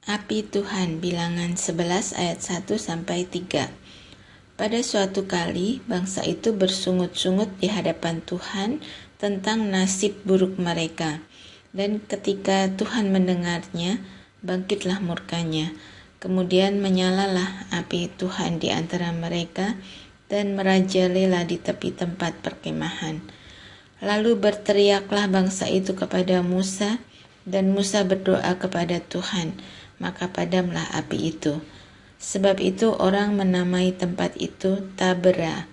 Api Tuhan, Bilangan 11 ayat 1-3. Pada suatu kali, bangsa itu bersungut-sungut di hadapan Tuhan tentang nasib buruk mereka. Dan ketika Tuhan mendengarnya, bangkitlah murkanya. Kemudian menyalalah api Tuhan di antara mereka dan merajalela di tepi tempat perkemahan. Lalu berteriaklah bangsa itu kepada Musa, dan Musa berdoa kepada Tuhan, maka padamlah api itu. Sebab itu orang menamai tempat itu Tabera,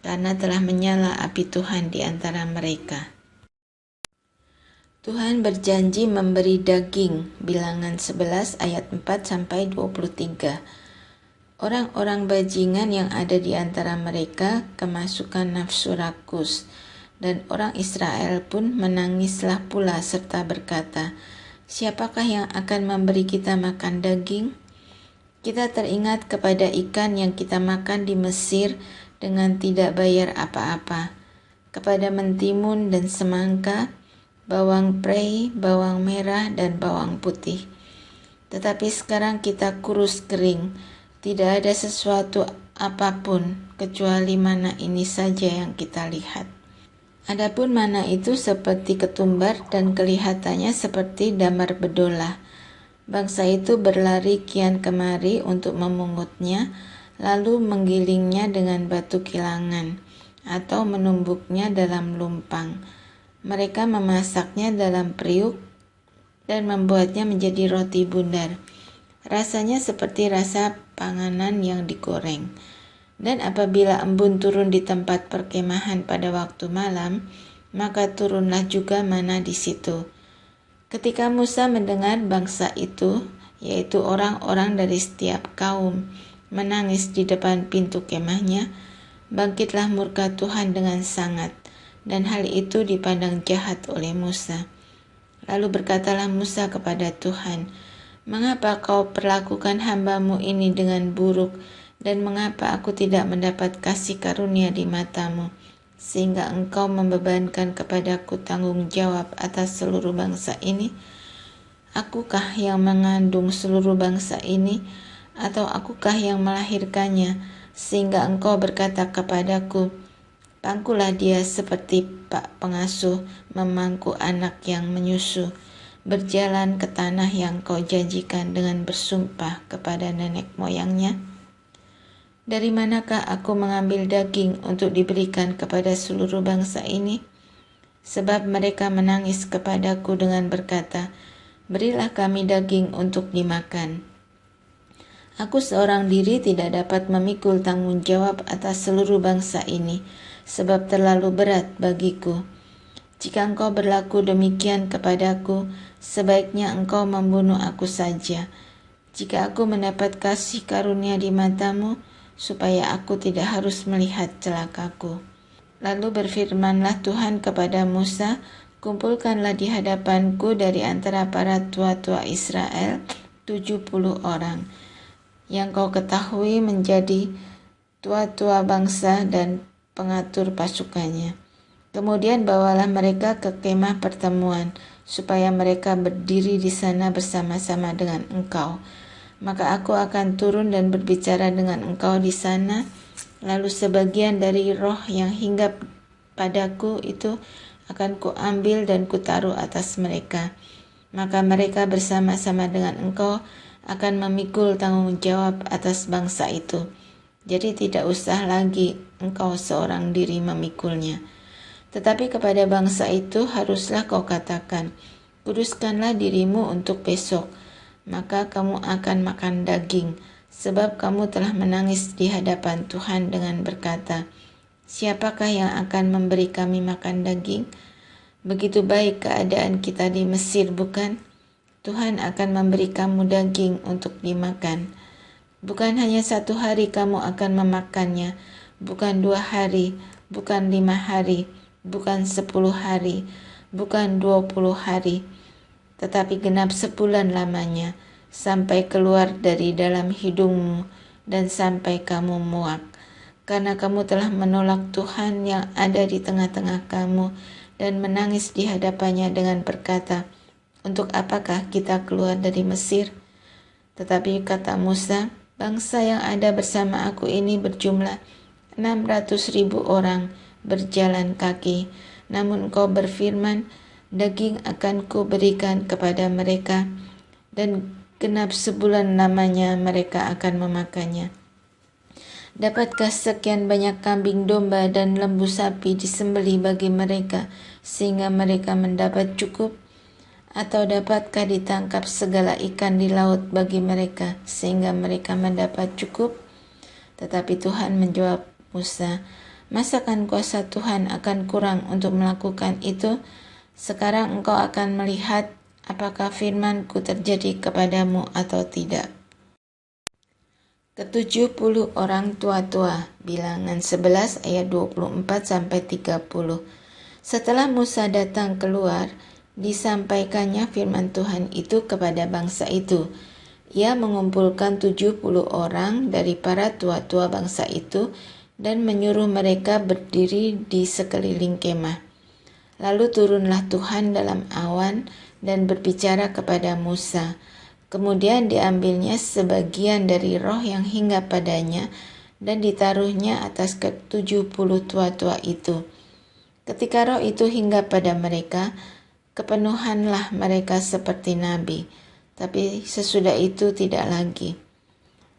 karena telah menyala api Tuhan di antara mereka. Tuhan berjanji memberi daging, Bilangan 11 ayat 4-23. Orang-orang bajingan yang ada di antara mereka kemasukan nafsu rakus, dan orang Israel pun menangislah pula serta berkata, "Siapakah yang akan memberi kita makan daging? Kita teringat kepada ikan yang kita makan di Mesir dengan tidak bayar apa-apa, kepada mentimun dan semangka, bawang prei, bawang merah, dan bawang putih. Tetapi sekarang kita kurus kering, tidak ada sesuatu apapun kecuali mana ini saja yang kita lihat." Adapun mana itu seperti ketumbar dan kelihatannya seperti damar bedolah. Bangsa itu berlari kian kemari untuk memungutnya, lalu menggilingnya dengan batu kilangan, atau menumbuknya dalam lumpang. Mereka memasaknya dalam periuk dan membuatnya menjadi roti bundar. Rasanya seperti rasa panganan yang digoreng. Dan apabila embun turun di tempat perkemahan pada waktu malam, maka turunlah juga mana di situ. Ketika Musa mendengar bangsa itu, yaitu orang-orang dari setiap kaum, menangis di depan pintu kemahnya, bangkitlah murka Tuhan dengan sangat, dan hal itu dipandang jahat oleh Musa. Lalu berkatalah Musa kepada Tuhan, "Mengapa kau perlakukan hambamu ini dengan buruk, dan mengapa aku tidak mendapat kasih karunia di matamu, sehingga engkau membebankan kepadaku tanggung jawab atas seluruh bangsa ini? Akukah yang mengandung seluruh bangsa ini, atau akukah yang melahirkannya, sehingga engkau berkata kepadaku, pangkulah dia seperti pak pengasuh memangku anak yang menyusu, berjalan ke tanah yang kau janjikan dengan bersumpah kepada nenek moyangnya? Dari manakah aku mengambil daging untuk diberikan kepada seluruh bangsa ini? Sebab mereka menangis kepadaku dengan berkata, berilah kami daging untuk dimakan. Aku seorang diri tidak dapat memikul tanggung jawab atas seluruh bangsa ini, sebab terlalu berat bagiku. Jika engkau berlaku demikian kepadaku, sebaiknya engkau membunuh aku saja. Jika aku mendapat kasih karunia di matamu, supaya aku tidak harus melihat celakaku. Lalu berfirmanlah Tuhan kepada Musa, kumpulkanlah di hadapanku dari antara para tua-tua Israel 70 orang, yang kau ketahui menjadi tua-tua bangsa dan pengatur pasukannya. Kemudian bawalah mereka ke kemah pertemuan, supaya mereka berdiri di sana bersama-sama dengan engkau. Maka aku akan turun dan berbicara dengan engkau di sana, lalu sebagian dari roh yang hinggap padaku itu akan kuambil dan kutaruh atas mereka. Maka mereka bersama-sama dengan engkau akan memikul tanggung jawab atas bangsa itu. Jadi tidak usah lagi engkau seorang diri memikulnya. Tetapi kepada bangsa itu haruslah kau katakan, kuduskanlah dirimu untuk besok, maka kamu akan makan daging, sebab kamu telah menangis di hadapan Tuhan dengan berkata, siapakah yang akan memberi kami makan daging? Begitu baik keadaan kita di Mesir, bukan? Tuhan akan memberi kamu daging untuk dimakan. Bukan hanya 1 hari kamu akan memakannya, bukan 2 hari, bukan 5 hari, bukan 10 hari, bukan 20 hari, tetapi genap sebulan lamanya, sampai keluar dari dalam hidungmu dan sampai kamu muak. Karena kamu telah menolak Tuhan yang ada di tengah-tengah kamu dan menangis di hadapannya dengan berkata, untuk apakah kita keluar dari Mesir? Tetapi kata Musa, bangsa yang ada bersama aku ini berjumlah 600.000 orang berjalan kaki. Namun engkau berfirman, daging akan kuberikan kepada mereka, dan genap sebulan lamanya mereka akan memakannya. Dapatkah sekian banyak kambing domba dan lembu sapi disembelih bagi mereka, sehingga mereka mendapat cukup? Atau dapatkah ditangkap segala ikan di laut bagi mereka, sehingga mereka mendapat cukup? Tetapi Tuhan menjawab Musa, masakan kuasa Tuhan akan kurang untuk melakukan itu? Sekarang engkau akan melihat apakah firman-Ku terjadi kepadamu atau tidak. Ke-70 orang tua-tua, Bilangan 11 ayat 24-30. Setelah Musa datang keluar, disampaikannya firman Tuhan itu kepada bangsa itu. Ia mengumpulkan 70 orang dari para tua-tua bangsa itu dan menyuruh mereka berdiri di sekeliling kemah. Lalu turunlah Tuhan dalam awan dan berbicara kepada Musa. Kemudian diambilnya sebagian dari roh yang hinggap padanya dan ditaruhnya atas ke-70 tua-tua itu. Ketika roh itu hinggap pada mereka, kepenuhanlah mereka seperti nabi, tapi sesudah itu tidak lagi.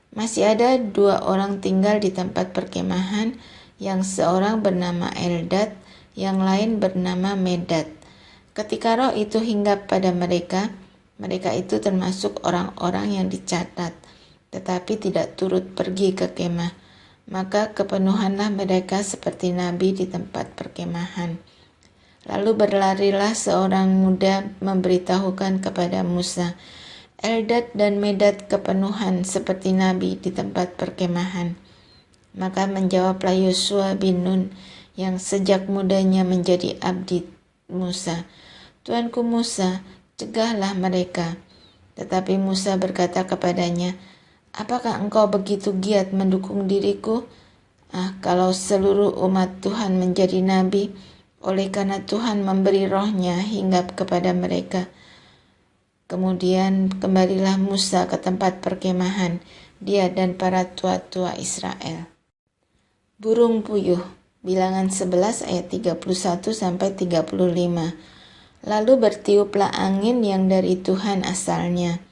Masih ada 2 orang tinggal di tempat perkemahan, yang seorang bernama Eldad, yang lain bernama Medad. Ketika roh itu hinggap pada mereka, mereka itu termasuk orang-orang yang dicatat, tetapi tidak turut pergi ke kemah. Maka kepenuhanlah mereka seperti nabi di tempat perkemahan. Lalu berlarilah seorang muda memberitahukan kepada Musa, Eldad dan Medad kepenuhan seperti nabi di tempat perkemahan. Maka menjawablah Yosua bin Nun yang sejak mudanya menjadi abdi Musa, Tuanku Musa, cegahlah mereka. Tetapi Musa berkata kepadanya, apakah engkau begitu giat mendukung diriku? Kalau seluruh umat Tuhan menjadi nabi, oleh karena Tuhan memberi rohnya hinggap kepada mereka. Kemudian kembalilah Musa ke tempat perkemahan, dia dan para tua-tua Israel. Burung puyuh, Bilangan 11 ayat 31-35. Lalu bertiuplah angin yang dari Tuhan asalnya.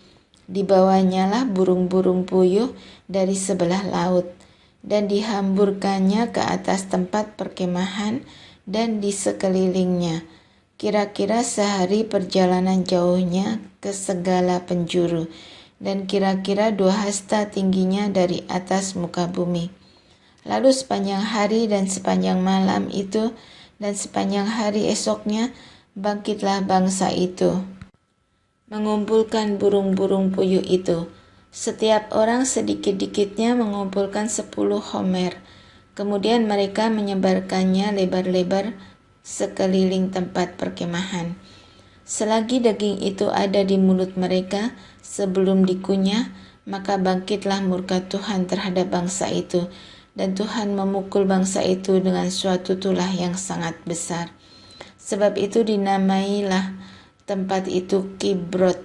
Dibawanyalah burung-burung puyuh dari sebelah laut, dan dihamburkannya ke atas tempat perkemahan dan di sekelilingnya. Kira-kira sehari perjalanan jauhnya ke segala penjuru, dan kira-kira 2 hasta tingginya dari atas muka bumi. Lalu sepanjang hari dan sepanjang malam itu, dan sepanjang hari esoknya, bangkitlah bangsa itu, mengumpulkan burung-burung puyuh itu. Setiap orang sedikit-dikitnya mengumpulkan 10 homer. Kemudian mereka menyebarkannya lebar-lebar sekeliling tempat perkemahan. Selagi daging itu ada di mulut mereka sebelum dikunyah, maka bangkitlah murka Tuhan terhadap bangsa itu, dan Tuhan memukul bangsa itu dengan suatu tulah yang sangat besar. Sebab itu dinamailah tempat itu Kibrot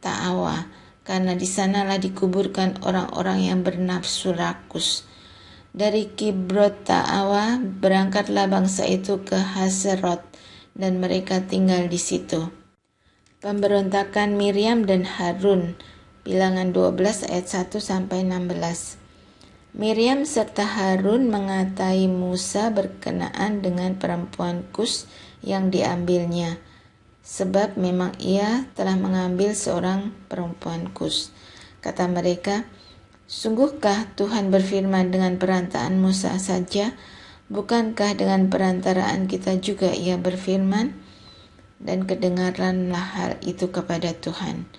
Ta'awa, karena di sanalah dikuburkan orang-orang yang bernafsu rakus. Dari Kibrot Ta'awa berangkatlah bangsa itu ke Haserot, dan mereka tinggal di situ. Pemberontakan Miriam dan Harun, Bilangan 12 ayat 1-16. Miriam serta Harun mengatai Musa berkenaan dengan perempuan Kus yang diambilnya, sebab memang ia telah mengambil seorang perempuan Kus. Kata mereka, sungguhkah Tuhan berfirman dengan perantaraan Musa saja? Bukankah dengan perantaraan kita juga ia berfirman? Dan kedengaranlah hal itu kepada Tuhan.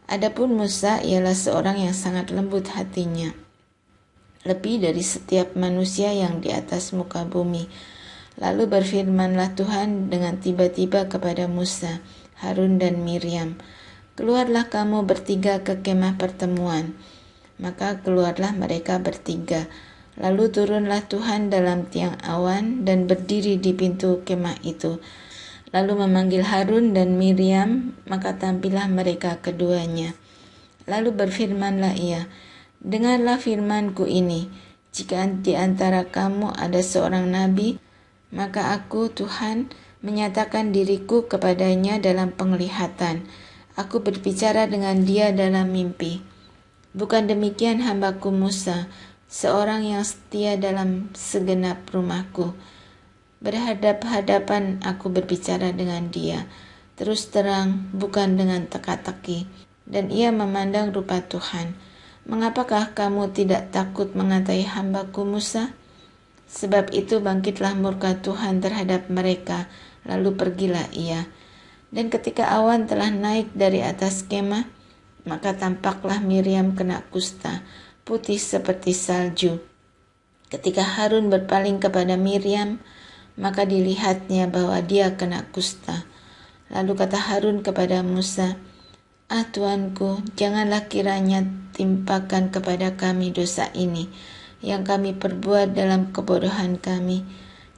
Adapun Musa ialah seorang yang sangat lembut hatinya, lebih dari setiap manusia yang di atas muka bumi. Lalu berfirmanlah Tuhan dengan tiba-tiba kepada Musa, Harun dan Miriam, keluarlah kamu bertiga ke kemah pertemuan. Maka keluarlah mereka bertiga. Lalu turunlah Tuhan dalam tiang awan dan berdiri di pintu kemah itu. Lalu memanggil Harun dan Miriam, maka tampillah mereka keduanya. Lalu berfirmanlah ia, dengarlah firmanku ini, jika di antara kamu ada seorang nabi, maka aku, Tuhan, menyatakan diriku kepadanya dalam penglihatan. Aku berbicara dengan dia dalam mimpi. Bukan demikian hambaku Musa, seorang yang setia dalam segenap rumahku. Berhadap-hadapan aku berbicara dengan dia, terus terang, bukan dengan teka-teki. Dan ia memandang rupa Tuhan. Mengapakah kamu tidak takut mengatai hambaku Musa? Sebab itu bangkitlah murka Tuhan terhadap mereka, lalu pergilah ia. Dan ketika awan telah naik dari atas kemah, maka tampaklah Miriam kena kusta, putih seperti salju. Ketika Harun berpaling kepada Miriam, maka dilihatnya bahwa dia kena kusta. Lalu kata Harun kepada Musa, Tuanku, janganlah kiranya timpakan kepada kami dosa ini, yang kami perbuat dalam kebodohan kami.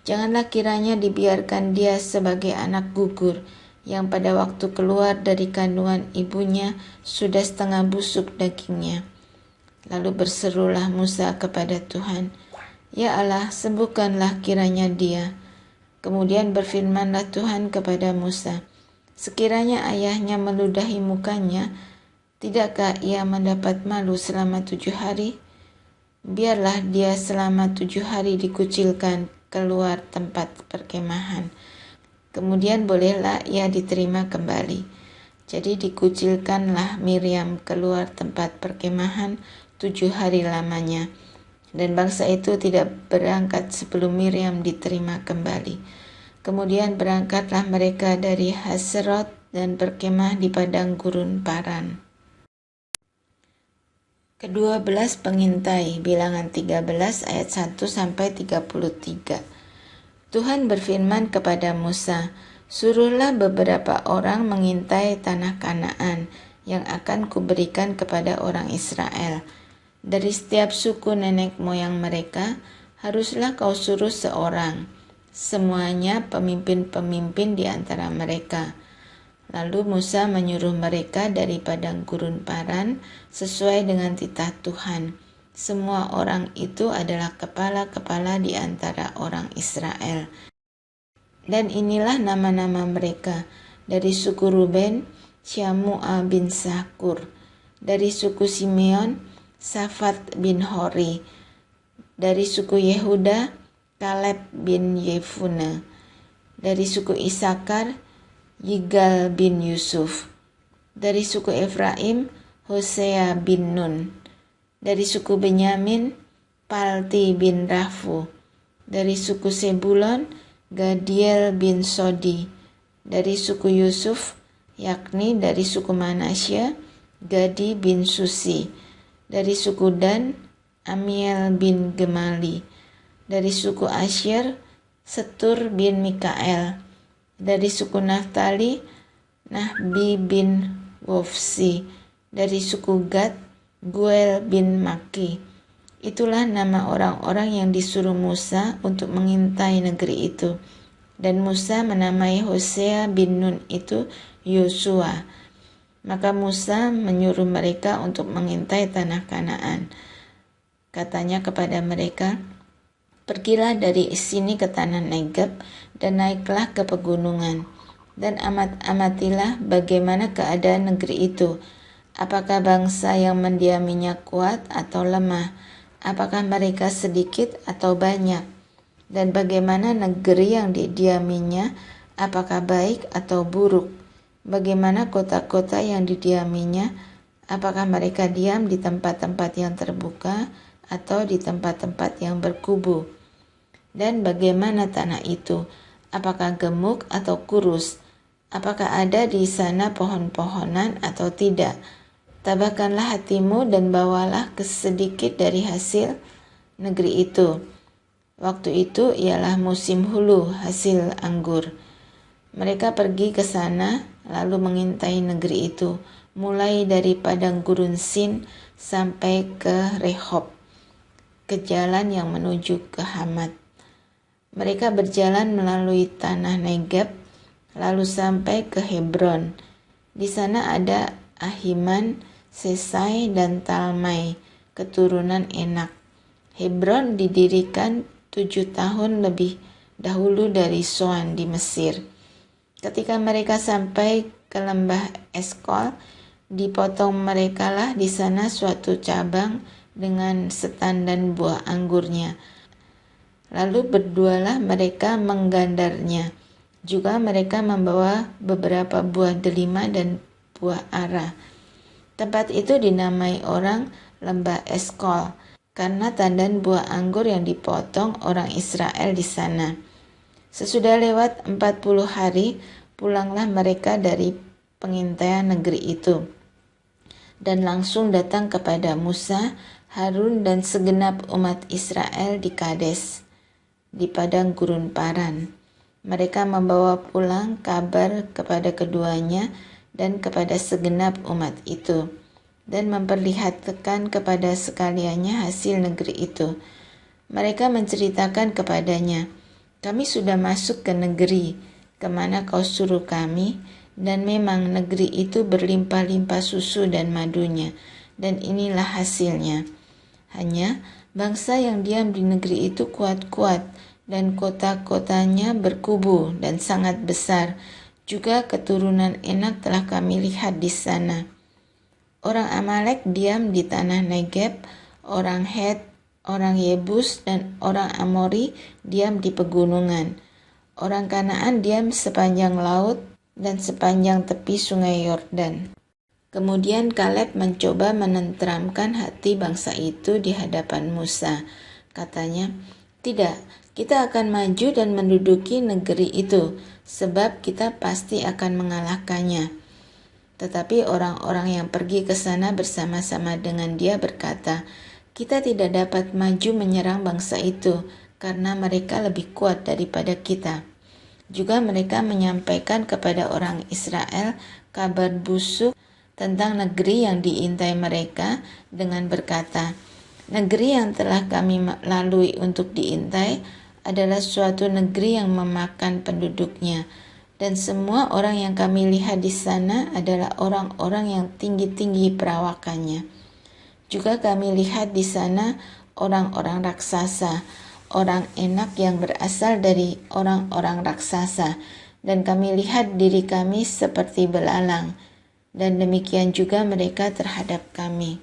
Janganlah kiranya dibiarkan dia sebagai anak gugur, yang pada waktu keluar dari kandungan ibunya sudah setengah busuk dagingnya. Lalu berserulah Musa kepada Tuhan, Ya Allah, sembuhkanlah kiranya dia. Kemudian berfirmanlah Tuhan kepada Musa, sekiranya ayahnya meludahi mukanya, tidakkah ia mendapat malu selama 7 hari? Biarlah dia selama 7 hari dikucilkan keluar tempat perkemahan. Kemudian bolehlah ia diterima kembali. Jadi dikucilkanlah Miriam keluar tempat perkemahan 7 hari lamanya. Dan bangsa itu tidak berangkat sebelum Miriam diterima kembali. Kemudian berangkatlah mereka dari Haserot dan berkemah di padang gurun Paran. Kedua belas pengintai, bilangan 13 ayat 1 sampai 33. Tuhan berfirman kepada Musa, suruhlah beberapa orang mengintai tanah Kanaan yang akan kuberikan kepada orang Israel. Dari setiap suku nenek moyang mereka, haruslah kau suruh seorang, semuanya pemimpin-pemimpin di antara mereka. Lalu Musa menyuruh mereka dari padang gurun Paran sesuai dengan titah Tuhan. Semua orang itu adalah kepala-kepala di antara orang Israel. Dan inilah nama-nama mereka. Dari suku Ruben, Syamua bin Sakur. Dari suku Simeon, Safat bin Hori. Dari suku Yehuda, Kaleb bin Yefune. Dari suku Isakar, Yigal bin Yusuf. Dari suku Efraim, Hosea bin Nun. Dari suku Benyamin, Palti bin Rafu. Dari suku Sebulon, Gadiel bin Sodi. Dari suku Yusuf, yakni dari suku Manasya, Gadi bin Susi. Dari suku Dan, Amiel bin Gemali. Dari suku Asyer, Setur bin Mikael. Dari suku Naftali, Nahbi bin Wofsi. Dari suku Gad, Guel bin Maki. Itulah nama orang-orang yang disuruh Musa untuk mengintai negeri itu. Dan Musa menamai Hosea bin Nun itu Yosua. Maka Musa menyuruh mereka untuk mengintai tanah Kanaan. Katanya kepada mereka, pergilah dari sini ke tanah Negeb dan naiklah ke pegunungan. Dan amatilah bagaimana keadaan negeri itu. Apakah bangsa yang mendiaminya kuat atau lemah? Apakah mereka sedikit atau banyak? Dan bagaimana negeri yang didiaminya? Apakah baik atau buruk? Bagaimana kota-kota yang didiaminya? Apakah mereka diam di tempat-tempat yang terbuka atau di tempat-tempat yang berkubu? Dan bagaimana tanah itu? Apakah gemuk atau kurus? Apakah ada di sana pohon-pohonan atau tidak? Tabahkanlah hatimu dan bawalah sedikit dari hasil negeri itu. Waktu itu ialah musim hulu hasil anggur. Mereka pergi ke sana lalu mengintai negeri itu, mulai dari padang gurun Sin sampai ke Rehob, ke jalan yang menuju ke Hamat. Mereka berjalan melalui tanah Negeb, lalu sampai ke Hebron. Di sana ada Ahiman, Sesai, dan Talmai, keturunan Enak. Hebron didirikan 7 tahun lebih dahulu dari Soan di Mesir. Ketika mereka sampai ke lembah Eskol, dipotong merekalah di sana suatu cabang dengan setandan buah anggurnya. Lalu berdualah mereka menggandarnya. Juga mereka membawa beberapa buah delima dan buah ara. Tempat itu dinamai orang lembah Eskol, karena tandan buah anggur yang dipotong orang Israel di sana. Sesudah lewat 40 hari, pulanglah mereka dari pengintaian negeri itu, dan langsung datang kepada Musa, Harun, dan segenap umat Israel di Kades, di padang gurun Paran. Mereka membawa pulang kabar kepada keduanya dan kepada segenap umat itu, dan memperlihatkan kepada sekaliannya hasil negeri itu. Mereka menceritakan kepadanya, "Kami sudah masuk ke negeri kemana kau suruh kami, dan memang negeri itu berlimpah-limpah susu dan madunya, dan inilah hasilnya. Hanya bangsa yang diam di negeri itu kuat-kuat, dan kota-kotanya berkubu dan sangat besar. Juga keturunan Enak telah kami lihat di sana. Orang Amalek diam di tanah Negeb, orang Het, orang Yebus, dan orang Amori diam di pegunungan. Orang Kanaan diam sepanjang laut dan sepanjang tepi sungai Yordan." Kemudian Kaleb mencoba menenteramkan hati bangsa itu di hadapan Musa. Katanya, "Tidak, kita akan maju dan menduduki negeri itu, sebab kita pasti akan mengalahkannya." Tetapi orang-orang yang pergi ke sana bersama-sama dengan dia berkata, "Kita tidak dapat maju menyerang bangsa itu, karena mereka lebih kuat daripada kita." Juga mereka menyampaikan kepada orang Israel kabar busuk tentang negeri yang diintai mereka dengan berkata, "Negeri yang telah kami lalui untuk diintai adalah suatu negeri yang memakan penduduknya, dan semua orang yang kami lihat di sana adalah orang-orang yang tinggi-tinggi perawakannya. Juga kami lihat di sana orang-orang raksasa, orang Enak yang berasal dari orang-orang raksasa, dan kami lihat diri kami seperti belalang, dan demikian juga mereka terhadap kami.